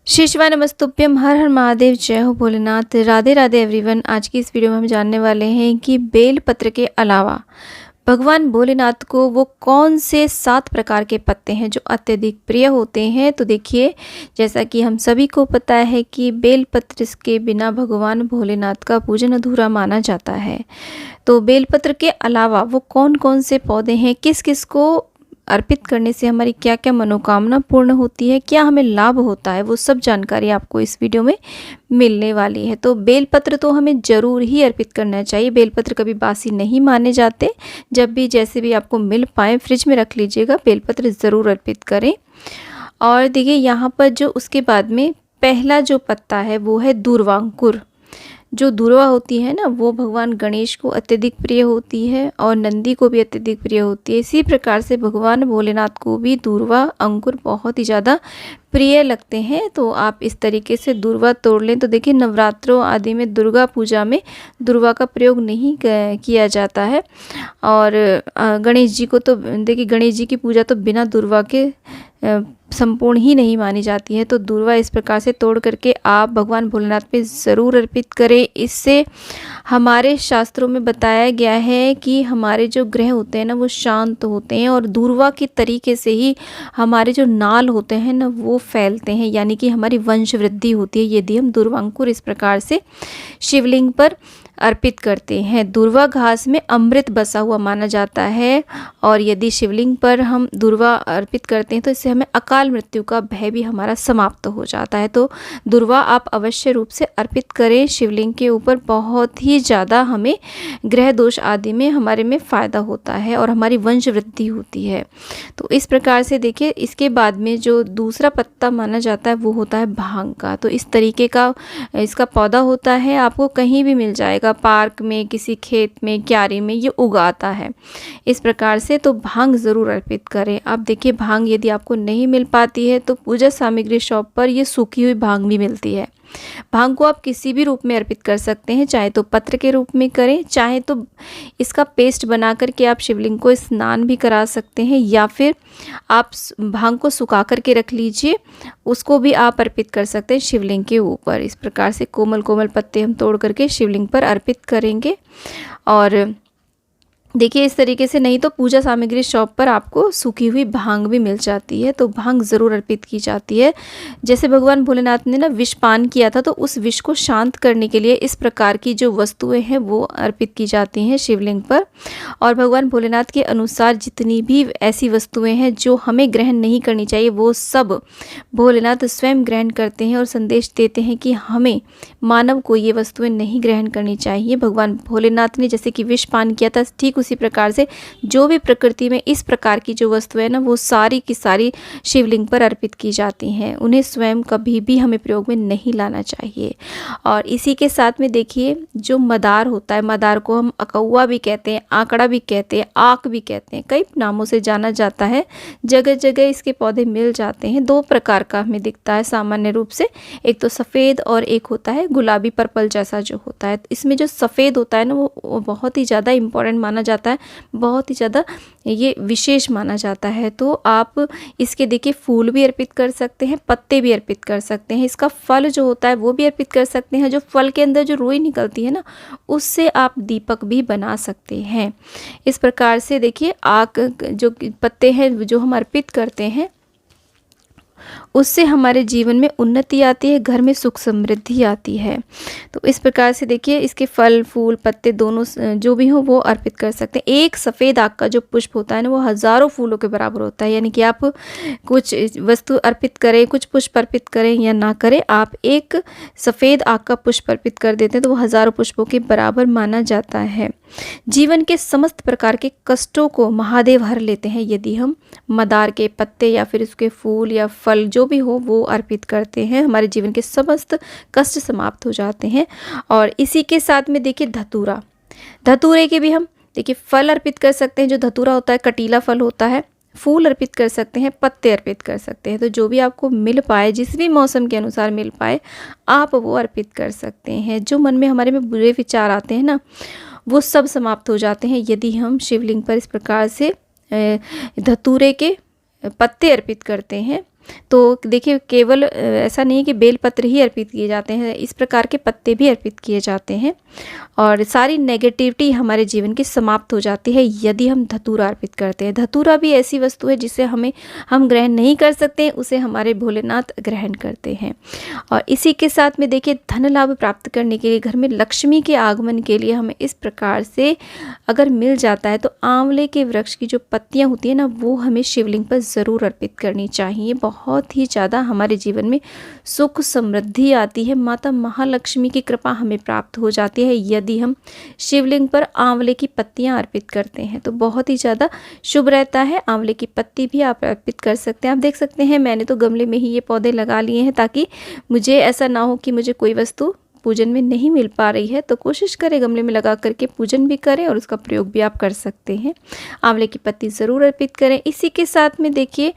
श्री शिवाय नमस्तुभ्यम, हर हर महादेव, जय हो भोलेनाथ। राधे राधे एवरीवन। आज की इस वीडियो में हम जानने वाले हैं कि बेल पत्र के अलावा भगवान भोलेनाथ को वो कौन से 7 प्रकार के पत्ते हैं जो अत्यधिक प्रिय होते हैं। तो देखिए, जैसा कि हम सभी को पता है कि बेल पत्र के बिना भगवान भोलेनाथ का पूजन अधूरा माना जाता है। तो बेलपत्र के अलावा वो कौन कौन से पौधे हैं, किस किस को अर्पित करने से हमारी क्या क्या मनोकामना पूर्ण होती है, क्या हमें लाभ होता है, वो सब जानकारी आपको इस वीडियो में मिलने वाली है। तो बेलपत्र तो हमें ज़रूर ही अर्पित करना चाहिए। बेलपत्र कभी बासी नहीं माने जाते। जब भी जैसे भी आपको मिल पाए फ्रिज में रख लीजिएगा, बेलपत्र ज़रूर अर्पित करें। और देखिए, यहाँ पर जो उसके बाद में पहला जो पत्ता है वो है दूर्वांकुर। जो दूर्वा होती है ना, वो भगवान गणेश को अत्यधिक प्रिय होती है और नंदी को भी अत्यधिक प्रिय होती है। इसी प्रकार से भगवान भोलेनाथ को भी दूर्वा अंकुर बहुत ही ज़्यादा प्रिय लगते हैं। तो आप इस तरीके से दूर्वा तोड़ लें। तो देखिए, नवरात्रों आदि में दुर्गा पूजा में दूर्वा का प्रयोग नहीं किया जाता है। और गणेश जी को तो देखिए, गणेश जी की पूजा तो बिना दूर्वा के संपूर्ण ही नहीं मानी जाती है। तो दूर्वा इस प्रकार से तोड़ करके आप भगवान भोलेनाथ पे ज़रूर अर्पित करें। इससे हमारे शास्त्रों में बताया गया है कि हमारे जो ग्रह होते हैं ना, वो शांत होते हैं और दूर्वा के तरीके से ही हमारे जो नाल होते हैं ना, वो फैलते हैं, यानी कि हमारी वंश वृद्धि होती है यदि हम दूर्वांकुर इस प्रकार से शिवलिंग पर अर्पित करते हैं। दूर्वा घास में अमृत बसा हुआ माना जाता है और यदि शिवलिंग पर हम दूर्वा अर्पित करते हैं तो इससे हमें अकाल मृत्यु का भय भी हमारा समाप्त हो जाता है। तो दूर्वा आप अवश्य रूप से अर्पित करें शिवलिंग के ऊपर। बहुत ही ज़्यादा हमें ग्रह दोष आदि में हमारे में फ़ायदा होता है और हमारी वंश वृद्धि होती है। तो इस प्रकार से देखिए, इसके बाद में जो दूसरा पत्ता माना जाता है वो होता है भांग का। तो इस तरीके का इसका पौधा होता है, आपको कहीं भी मिल जाएगा, पार्क में, किसी खेत में, क्यारी में ये उगाता है इस प्रकार से। तो भांग ज़रूर अर्पित करें। अब देखिए, भांग यदि आपको नहीं मिल पाती है तो पूजा सामग्री शॉप पर ये सूखी हुई भांग भी मिलती है। भांग को आप किसी भी रूप में अर्पित कर सकते हैं, चाहे तो पत्र के रूप में करें, चाहे तो इसका पेस्ट बना करके आप शिवलिंग को स्नान भी करा सकते हैं, या फिर आप भांग को सुखा करके रख लीजिए, उसको भी आप अर्पित कर सकते हैं शिवलिंग के ऊपर। इस प्रकार से कोमल कोमल पत्ते हम तोड़ करके शिवलिंग पर अर्पित करेंगे। और देखिए, इस तरीके से नहीं तो पूजा सामग्री शॉप पर आपको सूखी हुई भांग भी मिल जाती है, तो भांग ज़रूर अर्पित की जाती है। जैसे भगवान भोलेनाथ ने ना विष पान किया था, तो उस विष को शांत करने के लिए इस प्रकार की जो वस्तुएं हैं वो अर्पित की जाती हैं शिवलिंग पर। और भगवान भोलेनाथ के अनुसार जितनी भी ऐसी वस्तुएं हैं जो हमें ग्रहण नहीं करनी चाहिए, वो सब भोलेनाथ स्वयं ग्रहण करते हैं और संदेश देते हैं कि हमें, मानव को, ये वस्तुएं नहीं ग्रहण करनी चाहिए। भगवान भोलेनाथ ने जैसे कि विष पान किया था, ठीक उसी प्रकार से जो भी प्रकृति में इस प्रकार की जो वस्तुएं हैं ना, वो सारी की सारी शिवलिंग पर अर्पित की जाती हैं। उन्हें स्वयं कभी भी हमें प्रयोग में नहीं लाना चाहिए। और इसी के साथ में देखिए, जो मदार होता है, मदार को हम अकौआ भी कहते हैं, आंकड़ा भी कहते हैं, आक भी कहते हैं, कई नामों से जाना जाता है। जगह जगह इसके पौधे मिल जाते हैं। 2 प्रकार का हमें दिखता है सामान्य रूप से, एक तो सफ़ेद और एक होता है गुलाबी पर्पल जैसा जो होता है। इसमें जो सफ़ेद होता है ना, वो बहुत ही ज़्यादा इम्पॉर्टेंट माना जाता है, बहुत ही ज़्यादा ये विशेष माना जाता है। तो आप इसके देखिए फूल भी अर्पित कर सकते हैं, पत्ते भी अर्पित कर सकते हैं, इसका फल जो होता है वो भी अर्पित कर सकते हैं। जो फल के अंदर जो रुई निकलती है ना, उससे आप दीपक भी बना सकते हैं। इस प्रकार से देखिए, आक जो पत्ते हैं जो हम अर्पित करते हैं, उससे हमारे जीवन में उन्नति आती है, घर में सुख समृद्धि आती है। तो इस प्रकार से देखिए, इसके फल, फूल, पत्ते दोनों जो भी हो वो अर्पित कर सकते हैं। एक सफ़ेद आक का जो पुष्प होता है ना, वो हज़ारों फूलों के बराबर होता है। यानी कि आप कुछ वस्तु अर्पित करें, कुछ पुष्प अर्पित करें या ना करें, आप एक सफ़ेद आक का पुष्प अर्पित कर देते हैं तो वो हज़ारों पुष्पों के बराबर माना जाता है। जीवन के समस्त प्रकार के कष्टों को महादेव हर लेते हैं यदि हम मदार के पत्ते या फिर उसके फूल या फल जो भी हो वो अर्पित करते हैं। हमारे जीवन के समस्त कष्ट समाप्त हो जाते हैं। और इसी के साथ में देखिए, धतूरा, धतूरे के भी हम देखिए फल अर्पित कर सकते हैं। जो धतूरा होता है कटीला फल होता है, फूल अर्पित कर सकते हैं, पत्ते अर्पित कर सकते हैं। तो जो भी आपको मिल पाए, जिस भी मौसम के अनुसार मिल पाए, आप वो अर्पित कर सकते हैं। जो मन में हमारे में बुरे विचार आते हैं ना, वो सब समाप्त हो जाते हैं यदि हम शिवलिंग पर इस प्रकार से धतूरे के पत्ते अर्पित करते हैं। तो देखिए केवल ऐसा नहीं है कि बेलपत्र ही अर्पित किए जाते हैं, इस प्रकार के पत्ते भी अर्पित किए जाते हैं और सारी नेगेटिविटी हमारे जीवन की समाप्त हो जाती है यदि हम धतूरा अर्पित करते हैं। धतूरा भी ऐसी वस्तु है जिसे हम ग्रहण नहीं कर सकते, उसे हमारे भोलेनाथ ग्रहण करते हैं। और इसी के साथ में देखिए धन लाभ प्राप्त करने के लिए, घर में लक्ष्मी के आगमन के लिए हमें इस प्रकार से अगर मिल जाता है तो आंवले के वृक्ष की जो पत्तियां होती है ना, वो हमें शिवलिंग पर ज़रूर अर्पित करनी चाहिए। बहुत ही ज़्यादा हमारे जीवन में सुख समृद्धि आती है, माता महालक्ष्मी की कृपा हमें प्राप्त हो जाती है यदि हम शिवलिंग पर आंवले की पत्तियां अर्पित करते हैं, तो बहुत ही ज़्यादा शुभ रहता है। आंवले की पत्ती भी आप अर्पित कर सकते हैं। आप देख सकते हैं मैंने तो गमले में ही ये पौधे लगा लिए हैं ताकि मुझे ऐसा ना हो कि मुझे कोई वस्तु पूजन में नहीं मिल पा रही है, तो कोशिश करें गमले में लगा करके पूजन भी करें और उसका प्रयोग भी आप कर सकते हैं। आंवले की पत्ती ज़रूर अर्पित करें। इसी के साथ में देखिए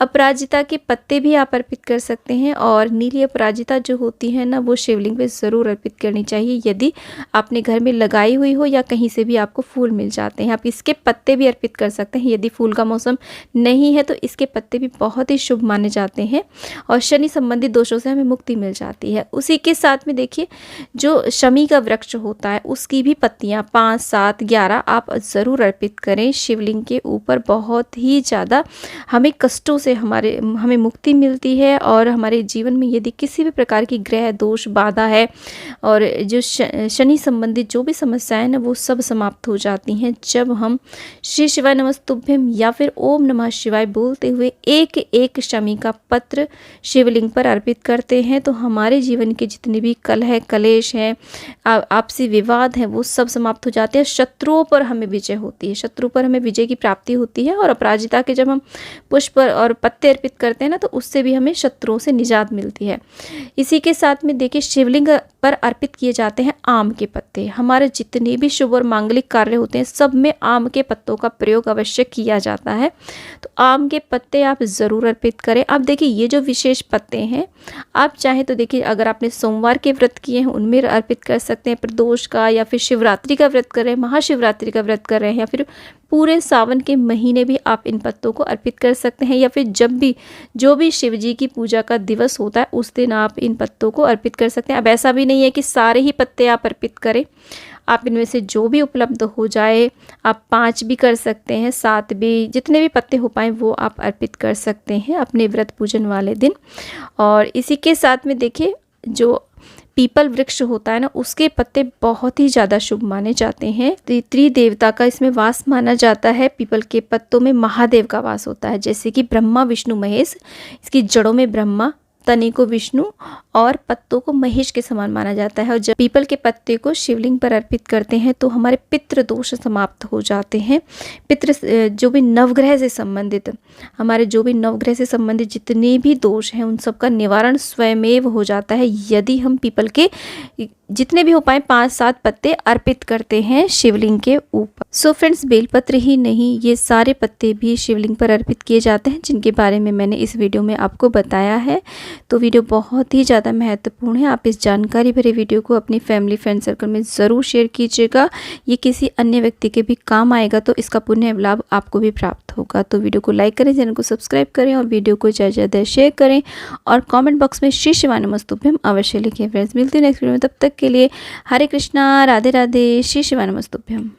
अपराजिता के पत्ते भी आप अर्पित कर सकते हैं और नीली अपराजिता जो होती है ना, वो शिवलिंग पे ज़रूर अर्पित करनी चाहिए यदि आपने घर में लगाई हुई हो या कहीं से भी आपको फूल मिल जाते हैं। आप इसके पत्ते भी अर्पित कर सकते हैं, यदि फूल का मौसम नहीं है तो इसके पत्ते भी बहुत ही शुभ माने जाते हैं और शनि संबंधित दोषों से हमें मुक्ति मिल जाती है। उसी के साथ में देखिए जो शमी का वृक्ष होता है उसकी भी पत्तियां 5, 7, 11 आप ज़रूर अर्पित करें शिवलिंग के ऊपर। बहुत ही ज़्यादा हमें कष्टों से हमें मुक्ति मिलती है और हमारे जीवन में यदि किसी भी प्रकार की ग्रह दोष बाधा है और जो शनि संबंधित जो भी समस्याएं ना, वो सब समाप्त हो जाती हैं जब हम श्री शिवाय नमस्तुभ्यम या फिर ओम नमः शिवाय बोलते हुए एक एक शमी का पत्र शिवलिंग पर अर्पित करते हैं। तो हमारे जीवन के जितने भी कलह कलेश हैं, आपसी विवाद हैं, वो सब समाप्त हो जाते हैं। शत्रुओं पर हमें विजय होती है, शत्रु पर हमें विजय की प्राप्ति होती है और अपराजिता के जब हम पुष्प और पत्ते अर्पित करते हैं ना, तो उससे भी हमें शत्रुओं से निजात मिलती है। इसी के साथ में देखिए शिवलिंग पर अर्पित किए जाते हैं आम के पत्ते। हमारे जितने भी शुभ और मांगलिक कार्य होते हैं सब में आम के पत्तों का प्रयोग अवश्य किया जाता है, तो आम के पत्ते आप ज़रूर अर्पित करें। अब देखिए ये जो विशेष पत्ते हैं आप चाहें तो देखिए अगर आपने सोमवार के व्रत किए हैं उनमें अर्पित कर सकते हैं, प्रदोष का या फिर शिवरात्रि का व्रत कर रहे हैं, महाशिवरात्रि का व्रत कर रहे हैं या फिर पूरे सावन के महीने भी आप इन पत्तों को अर्पित कर सकते हैं या फिर जब भी जो भी शिव जी की पूजा का दिवस होता है उस दिन आप इन पत्तों को अर्पित कर सकते हैं। अब ऐसा भी नहीं है कि सारे ही पत्ते आप अर्पित करें, आप इनमें से जो भी उपलब्ध हो जाए, आप 5 भी कर सकते हैं, 7 भी, जितने भी पत्ते हो पाए वो आप अर्पित कर सकते हैं अपने व्रत पूजन वाले दिन। और इसी के साथ में देखिए जो पीपल वृक्ष होता है ना, उसके पत्ते बहुत ही ज़्यादा शुभ माने जाते हैं। त्रिदेवता का इसमें वास माना जाता है। पीपल के पत्तों में महादेव का वास होता है, जैसे कि ब्रह्मा विष्णु महेश। इसकी जड़ों में ब्रह्मा, तने को विष्णु और पत्तों को महेश के समान माना जाता है। और जब पीपल के पत्ते को शिवलिंग पर अर्पित करते हैं तो हमारे पितृ दोष समाप्त हो जाते हैं। पितृ जो भी नवग्रह से संबंधित, हमारे जो भी नवग्रह से संबंधित जितने भी दोष हैं उन सब का निवारण स्वयमेव हो जाता है यदि हम पीपल के जितने भी हो पाए 5-7 पत्ते अर्पित करते हैं शिवलिंग के ऊपर। सो फ्रेंड्स, बेलपत्र ही नहीं, ये सारे पत्ते भी शिवलिंग पर अर्पित किए जाते हैं जिनके बारे में मैंने इस वीडियो में आपको बताया है। तो वीडियो बहुत ही ज़्यादा महत्वपूर्ण है। आप इस जानकारी भरे वीडियो को अपनी फैमिली फ्रेंड सर्कल में ज़रूर शेयर कीजिएगा। ये किसी अन्य व्यक्ति के भी काम आएगा तो इसका पुण्य लाभ आपको भी प्राप्त होगा। तो वीडियो को लाइक करें, चैनल को सब्सक्राइब करें और वीडियो को ज़्यादा ज़्यादा शेयर करें और कमेंट बॉक्स में श्री शिवाय नमस्तुभ्यम अवश्य लिखें। फ्रेंड्स, मिलते हैं नेक्स्ट वीडियो में, तब तक के लिए हरे कृष्णा, राधे राधे, श्री शिवाय नमस्तुभ्यम।